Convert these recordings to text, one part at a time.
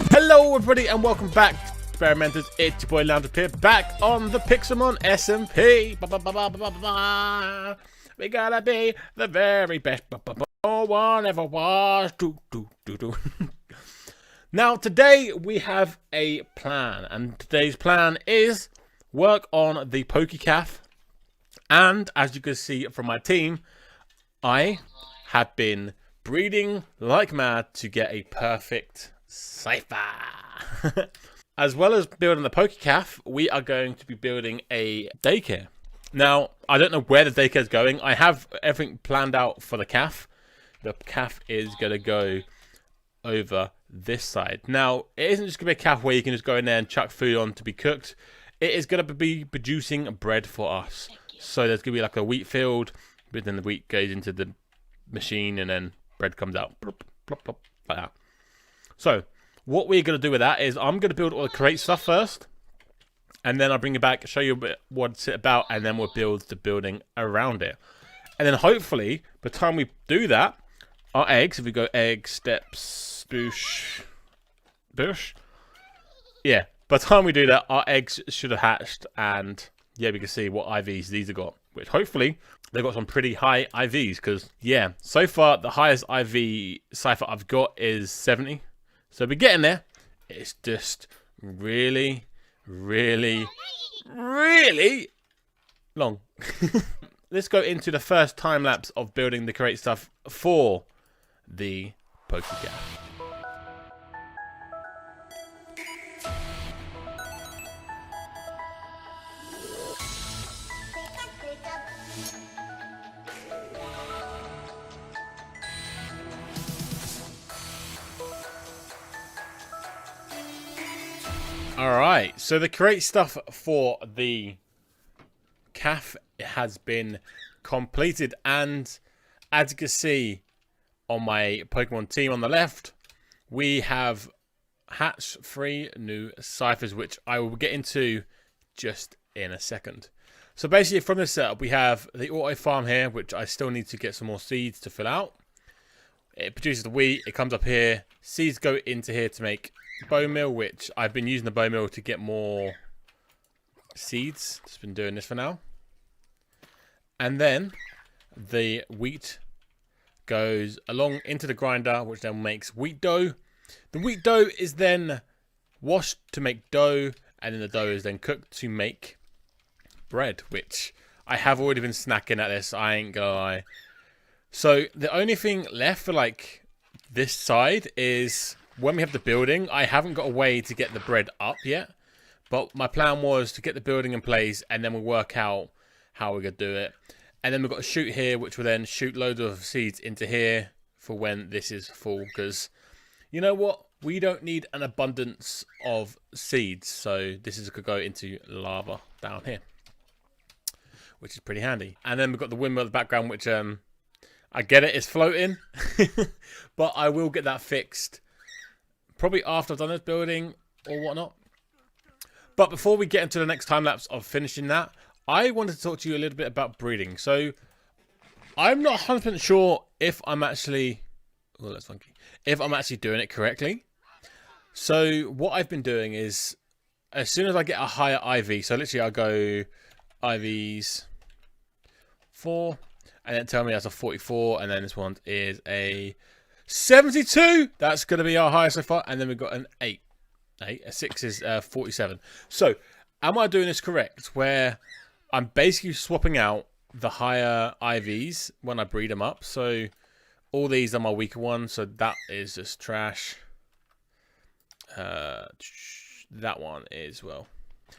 Hello everybody and welcome back, experimenters. It's your boy Lambchop here, back on the Pixelmon SMP. We gotta be the very best, no one ever was. Now today we have a plan, and today's plan is work on the PokeCaf. And as you can see from my team, I have been breeding like mad to get a perfect Scyther. As well as building the PokeCaf, we are going to be building a Daycare. Now, I don't know where the Daycare is going. I have everything planned out for the calf. The calf is going to go over this side. Now, it isn't just going to be a calf where you can just go in there and chuck food on to be cooked. It is going to be producing bread for us. So there's going to be like a wheat field, but then the wheat goes into the machine and then bread comes out. Plop, plop, plop, like that. So, what we're going to do with that is I'm going to build all the crate stuff first. And then I'll bring it back, show you a bit what it's about, and then we'll build the building around it. And then hopefully, by the time we do that, our eggs, if we go egg, steps, bush. Yeah, by the time we do that, our eggs should have hatched. And yeah, we can see what IVs these have got. Which hopefully, they've got some pretty high IVs. Because yeah, so far, the highest IV Scyther I've got is 70. So we're getting there. It's just really long. Let's go into the first time lapse of building the crate stuff for the PokeCaf. Alright, so the crate stuff for the calf has been completed, and as you can see on my Pokemon team on the left, we have hatched 3 new Scythers, which I will get into just in a second. So basically from this setup, we have the auto farm here, which I still need to get some more seeds to fill out. It produces the wheat, it comes up here, seeds go into here to make bone meal, which I've been using the bone meal to get more seeds. Just been doing this for now. And then the wheat goes along into the grinder, which then makes wheat dough. The wheat dough is then washed to make dough, and then the dough is then cooked to make bread, which I have already been snacking at this, I ain't gonna lie. So the only thing left for like this side is when we have the building. I haven't got a way to get the bread up yet, but my plan was to get the building in place and then we'll work out how we're going to do it. And then we've got a chute here, which will then shoot loads of seeds into here for when this is full. Because you know what? We don't need an abundance of seeds. So this is going to go into lava down here, which is pretty handy. And then we've got the windmill in the background, which I get it, it's floating. But I will get that fixed probably after I've done this building or whatnot. But before we get into the next time lapse of finishing that, I wanted to talk to you a little bit about breeding. So I'm not 100% sure if I'm actually, oh that's funky, if I'm actually doing it correctly. So what I've been doing is, as soon as I get a higher IV, so literally I'll go IVs 4, and then tell me that's a 44, and then this one is a 72. That's going to be our highest so far. And then we've got an 8. A 6 is 47. So, am I doing this correct? Where I'm basically swapping out the higher IVs when I breed them up. So, all these are my weaker ones. So, that is just trash. That one is, well.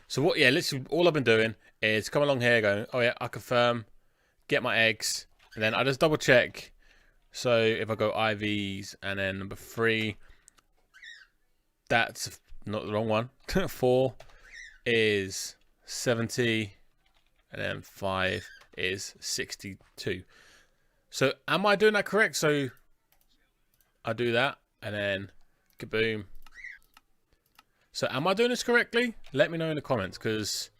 So, what, yeah, literally all I've been doing is come along here going, oh yeah, I confirm, get my eggs. And then I just double check. So if I go IVs and then number 3, that's not the wrong one. 4 is 70, and then 5 is 62. So am I doing that correct? So I do that, and then kaboom. So am I doing this correctly? Let me know in the comments, because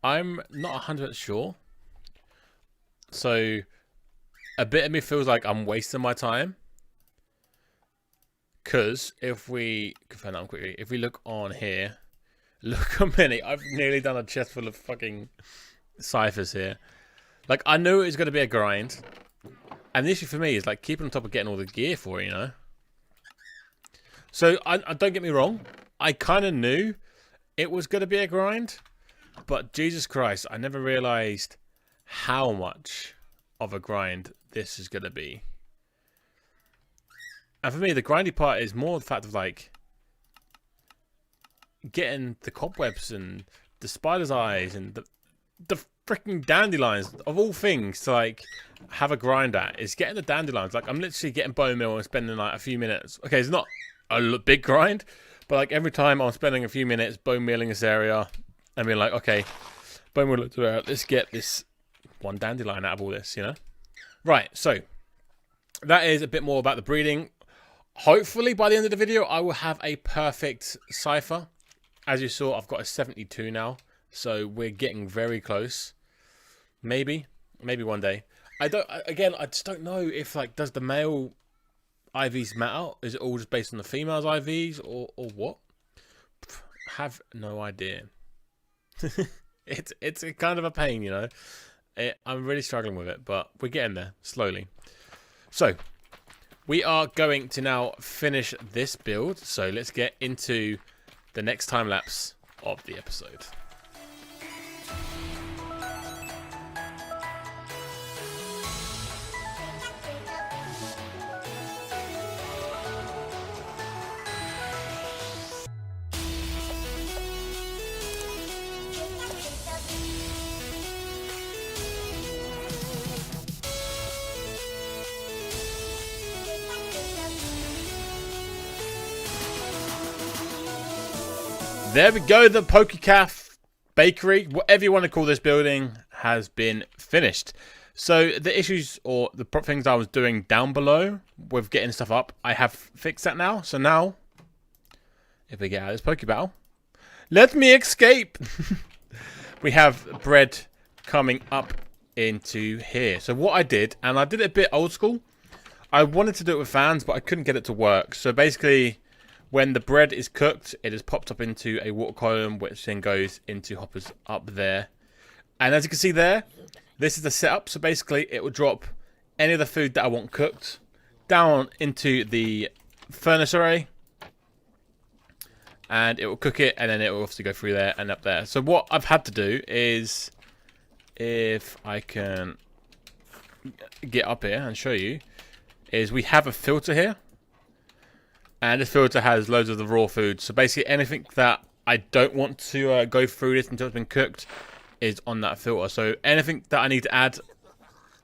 I'm not 100% sure. So a bit of me feels like I'm wasting my time. Because if we confirm that quickly, if we look on here, look how many. I've nearly done a chest full of fucking Scythers here. Like, I knew it was going to be a grind. And the issue for me is like keeping on top of getting all the gear for it, you know. So I don't get me wrong, I kind of knew it was going to be a grind, but Jesus Christ, I never realized how much of a grind this is going to be. And for me, the grindy part is more the fact of like getting the cobwebs and the spider's eyes and the freaking dandelions of all things to like have a grind at. Is getting the dandelions. Like, I'm literally getting bone meal and spending like a few minutes. Okay, it's not a big grind, but like every time I'm spending a few minutes bone mealing this area and being like, okay, bone meal, let's get this one dandelion out of all this, you know. Right, so that is a bit more about the breeding. Hopefully by the end of the video I will have a perfect Scyther. As you saw, I've got a 72 now, so we're getting very close. Maybe one day. I just don't know if like, does the male IVs matter? Is it all just based on the female's IVs or what? Have no idea. It's a kind of a pain, you know. I'm really struggling with it, but we're getting there slowly. So we are going to now finish this build. So let's get into the next time lapse of the episode. There we go, the PokeCaf bakery, whatever you want to call this building, has been finished. So the issues or the things I was doing down below with getting stuff up, I have fixed that now. So now, if we get out of this Poke Battle, let me escape. We have bread coming up into here. So what I did, and I did it a bit old school, I wanted to do it with fans, but I couldn't get it to work. So basically, when the bread is cooked, it is popped up into a water column, which then goes into hoppers up there. And as you can see there, this is the setup. So basically, it will drop any of the food that I want cooked down into the furnace array. And it will cook it, and then it will obviously go through there and up there. So what I've had to do is, if I can get up here and show you, is we have a filter here. And this filter has loads of the raw food. So basically anything that I don't want to go through this until it's been cooked is on that filter. So anything that I need to add,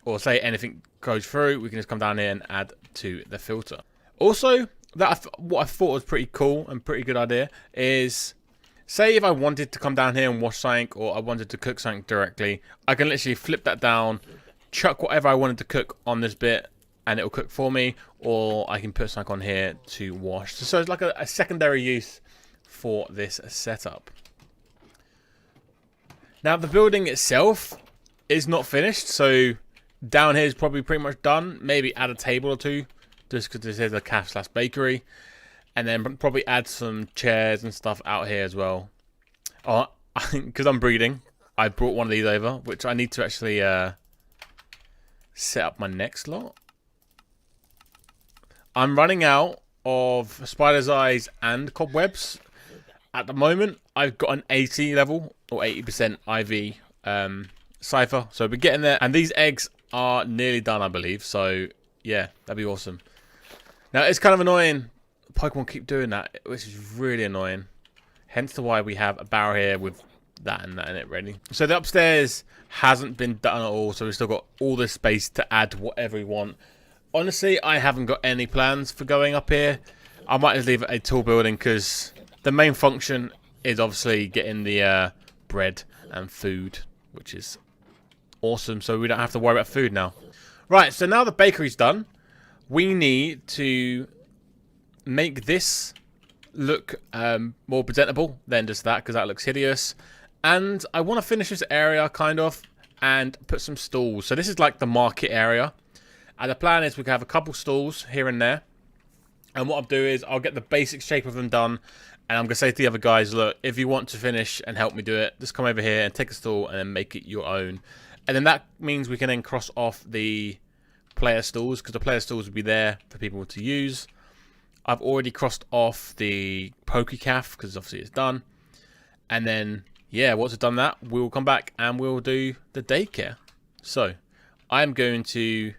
or say anything goes through, we can just come down here and add to the filter. Also, what I thought was pretty cool and pretty good idea is, say if I wanted to come down here and wash something, or I wanted to cook something directly, I can literally flip that down, chuck whatever I wanted to cook on this bit, and it will cook for me, or I can put something on here to wash. So it's like a secondary use for this setup. Now the building itself is not finished, so down here is probably pretty much done. Maybe add a table or two, just because this is a cafe/bakery, and then probably add some chairs and stuff out here as well. Oh, because I'm breeding, I brought one of these over, which I need to actually set up my next lot. I'm running out of spider's eyes and cobwebs. At the moment, I've got an 80 level, or 80% IV Scyther. So we're getting there. And these eggs are nearly done, I believe. So, yeah, that'd be awesome. Now, it's kind of annoying. Pokemon keep doing that, which is really annoying. Hence to why we have a barrel here with that and that in it ready. So the upstairs hasn't been done at all. So we've still got all this space to add whatever we want. Honestly, I haven't got any plans for going up here. I might just leave it a tall building because the main function is obviously getting the bread and food, which is awesome. So we don't have to worry about food now. Right, so now the bakery's done, we need to make this look more presentable than just that, because that looks hideous. And I want to finish this area, kind of, and put some stalls. So this is like the market area. And the plan is we can have a couple stalls here and there. And what I'll do is I'll get the basic shape of them done. And I'm going to say to the other guys, look, if you want to finish and help me do it, just come over here and take a stall and then make it your own. And then that means we can then cross off the player stalls, because the player stalls will be there for people to use. I've already crossed off the PokeCaf, because obviously it's done. And then, yeah, once we've done that, we'll come back and we'll do the daycare. So, I'm going to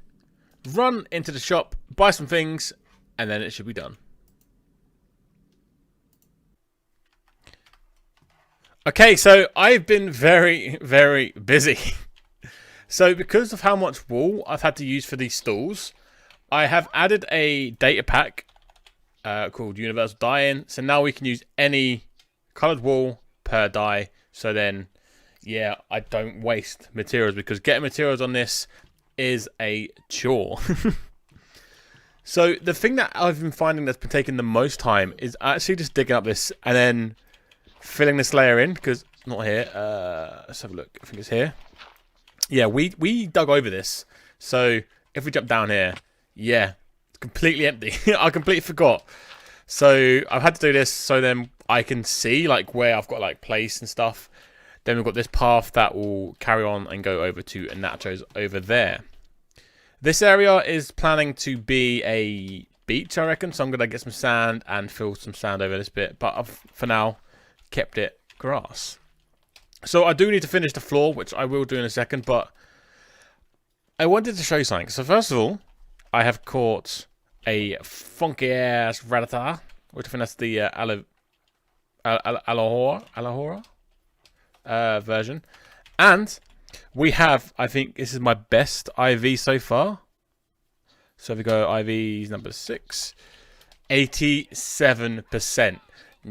run into the shop, buy some things, and then it should be done. Okay, so I've been very, very busy. So because of how much wool I've had to use for these stalls, I have added a data pack called Universal Dye-In. So now we can use any coloured wool per dye. So then, yeah, I don't waste materials, because getting materials on this is a chore. So the thing that I've been finding that's been taking the most time is actually just digging up this and then filling this layer in, because it's not here. Let's have a look. I think it's here. Yeah, we dug over this. So if we jump down here, yeah, it's completely empty. I completely forgot. So I've had to do this so then I can see like where I've got like place and stuff. Then we've got this path that will carry on and go over to Nacho's over there. This area is planning to be a beach, I reckon. So I'm going to get some sand and fill some sand over this bit. But I've, for now, kept it grass. So I do need to finish the floor, which I will do in a second, but I wanted to show you something. So first of all, I have caught a funky-ass Rattata, which I think that's the Alahora version. And we have, I think this is my best IV so far. So if we go IV's number 6, 87%.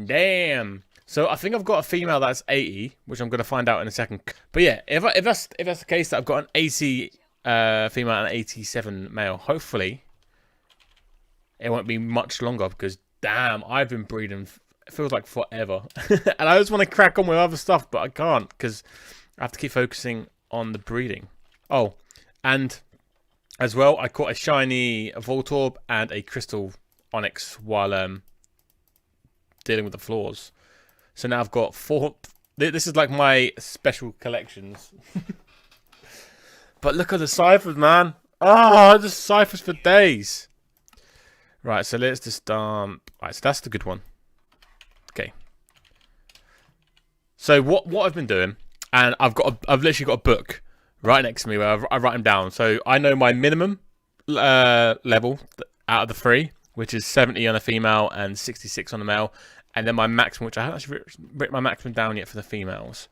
Damn. So I think I've got a female that's 80, which I'm going to find out in a second. But yeah, if that's the case, that I've got an 80 female and an 87 male, hopefully it won't be much longer, because damn, I've been breeding, it feels like forever. And I just want to crack on with other stuff, but I can't, because I have to keep focusing on the breeding. Oh, and as well, I caught a shiny Voltorb and a Crystal Onyx while dealing with the floors. So now I've got 4. This is like my special collections. But look at the Scythers, man. Oh, the Scythers for days. Right, so let's just right, so that's the good one. Okay. So what I've been doing, and I've literally got a book right next to me where I write them down. So I know my minimum level out of the 3, which is 70 on a female and 66 on a male. And then my maximum, which I haven't actually written my maximum down yet for the females,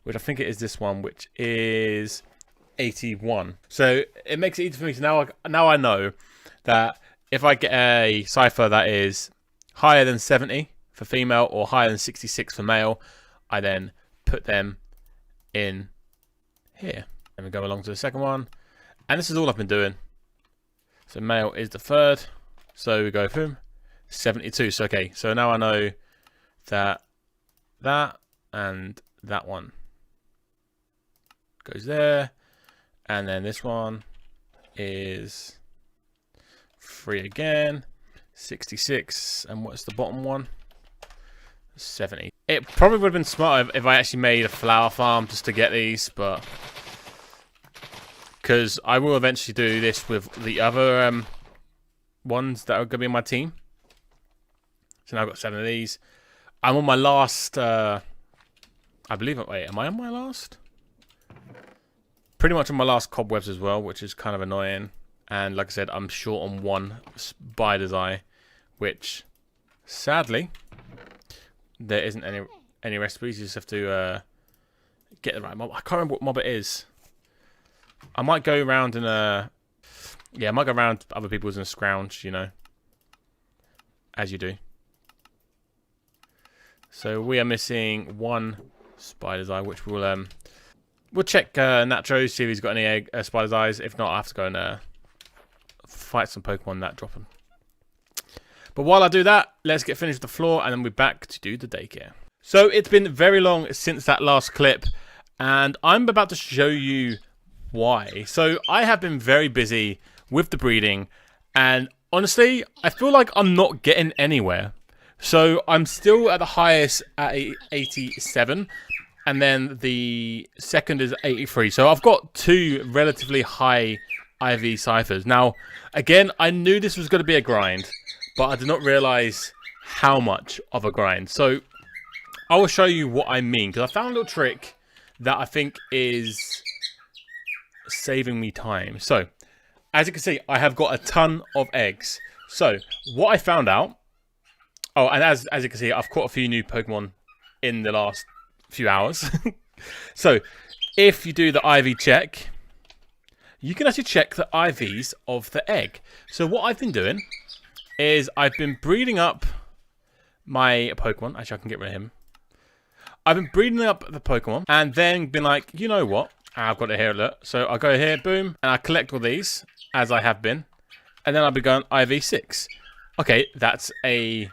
which I think it is this one, which is 81. So it makes it easy for me. So now I know that if I get a Scyther that is higher than 70 for female or higher than 66 for male, I then put them in here. And we go along to the second one. And this is all I've been doing. So male is the 3rd. So we go from 72. So okay, so now I know that and that one goes there, and then this one is 3 again, 66, and what's the bottom one? 70. It probably would have been smarter if I actually made a flower farm just to get these, but because I will eventually do this with the other ones that are going to be in my team. So now I've got 7 of these. I'm on my last, I believe, wait, am I on my last? Pretty much on my last cobwebs as well, which is kind of annoying. And like I said, I'm short on 1 spider's eye, which, sadly, there isn't any recipes. You just have to get the right mob. I can't remember what mob it is. I might go around and Yeah, I might go around other people's and scrounge, you know, as you do. So we are missing one spider's eye, which we'll check Natro, see if he's got any spider's eyes. If not, I have to go and fight some Pokemon that drop them. But while I do that, let's get finished with the floor, and then we're back to do the daycare. So it's been very long since that last clip, and I'm about to show you why. So I have been very busy with the breeding, and honestly, I feel like I'm not getting anywhere. So I'm still at the highest at 87, and then the second is 83. So I've got two relatively high IV Scythers. Now, again, I knew this was going to be a grind, but I did not realize how much of a grind. So I will show you what I mean, because I found a little trick that I think is saving me time. So, as you can see, I have got a ton of eggs. So, what I found out... Oh, and as you can see, I've caught a few new Pokemon in the last few hours. So, if you do the IV check, you can actually check the IVs of the egg. So, what I've been doing is I've been breeding up my Pokemon. Actually, I can get rid of him. I've been breeding up the Pokemon and then been like, you know what? I've got it here, look. So, I go here, boom, and I collect all these, as I have been. And then I'll be going IV6. Okay, that's a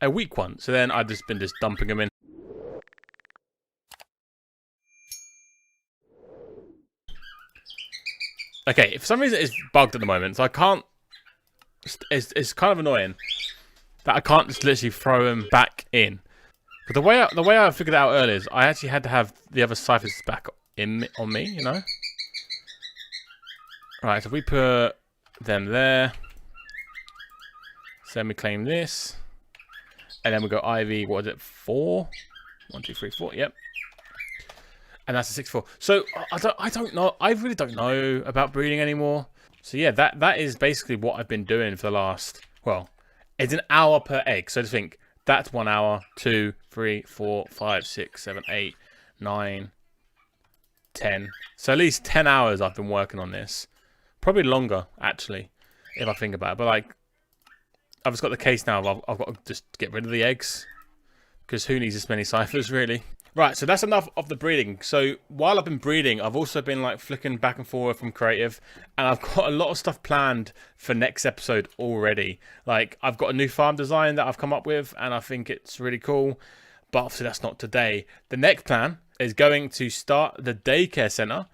weak one. So then I've just been dumping them in. Okay, for some reason it's bugged at the moment, so I can't... It's kind of annoying that I can't just literally throw them back in. But the way I figured it out earlier is I actually had to have the other Scythers back on me, you know? Right, so we put them there. So then we claim this. And then we go IV, what is it, 4? 1, 2, 3, 4, yep. And that's a 6-4. So, I don't know, I really don't know about breeding anymore. So yeah, that is basically what I've been doing for the last, well, it's an hour per egg. So just think, that's 1 hour, 2, 3, 4, 5, 6, 7, 8, 9, 10. So at least 10 hours I've been working on this. Probably longer, actually, if I think about it. But like, I've just got the case now. I've got to just get rid of the eggs, because who needs this many Scythers, really? Right, so that's enough of the breeding. So while I've been breeding, I've also been like flicking back and forward from creative, and I've got a lot of stuff planned for next episode already. Like, I've got a new farm design that I've come up with, and I think it's really cool. But obviously that's not today. The next plan is going to start the daycare center,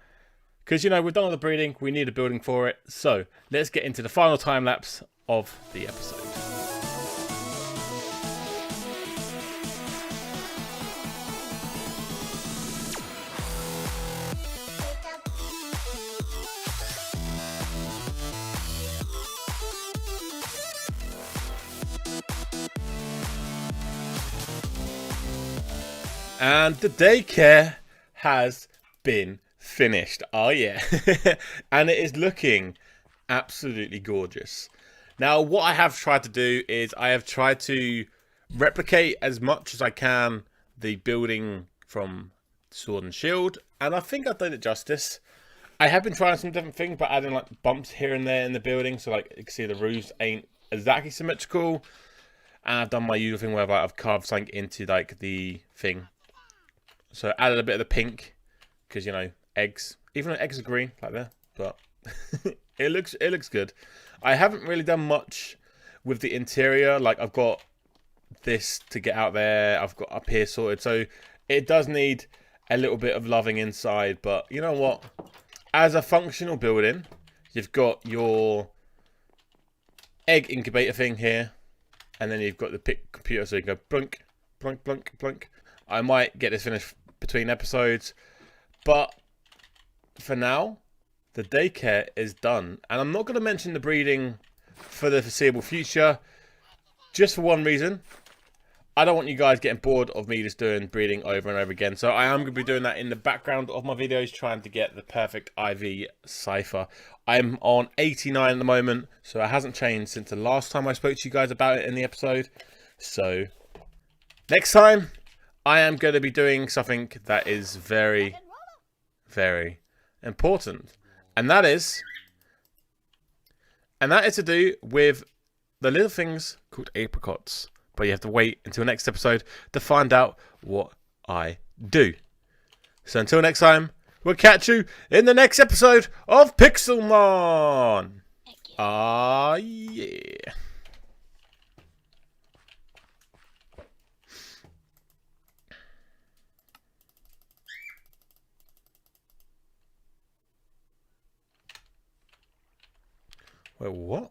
because, you know, we've done all the breeding, we need a building for it. So let's get into the final time lapse of the episode. And the daycare has been finished. Oh yeah. And it is looking absolutely gorgeous. Now, what I have tried to do is I have tried to replicate as much as I can the building from Sword and Shield, and I think I've done it justice. I have been trying some different things, but adding like bumps here and there in the building, so like you can see the roofs ain't exactly symmetrical. And I've done my usual thing where I've carved something into like the thing. So added a bit of the pink, because, you know, eggs. Even though eggs are green, like that, but it looks good. I haven't really done much with the interior. Like, I've got this to get out there. I've got up here sorted. So it does need a little bit of loving inside. But you know what? As a functional building, you've got your egg incubator thing here. And then you've got the computer, so you can go blunk, blunk, blunk, blunk. I might get this finished between episodes. But for now, the daycare is done. And I'm not going to mention the breeding for the foreseeable future. Just for one reason. I don't want you guys getting bored of me just doing breeding over and over again. So I am going to be doing that in the background of my videos, trying to get the perfect IV Scyther. I'm on 89 at the moment, so it hasn't changed since the last time I spoke to you guys about it in the episode. So next time, I am going to be doing something that is very, very important. And that is And that is to do with the little things called apricots. But you have to wait until next episode to find out what I do. So until next time, we'll catch you in the next episode of Pixelmon. Ah, yeah. Wait, what?